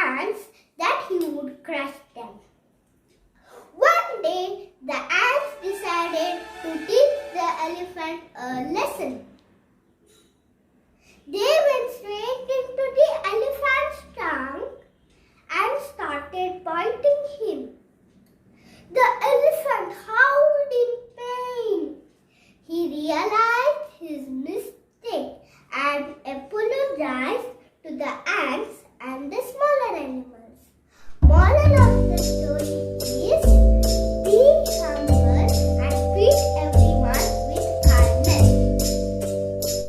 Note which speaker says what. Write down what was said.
Speaker 1: ants that he would crush them. One day, the ants decided to teach the elephant a lesson. They went straight into the elephant's trunk and started biting him. The elephant howled in pain. He realized his mistake and apologized to the ants and the smaller elephant.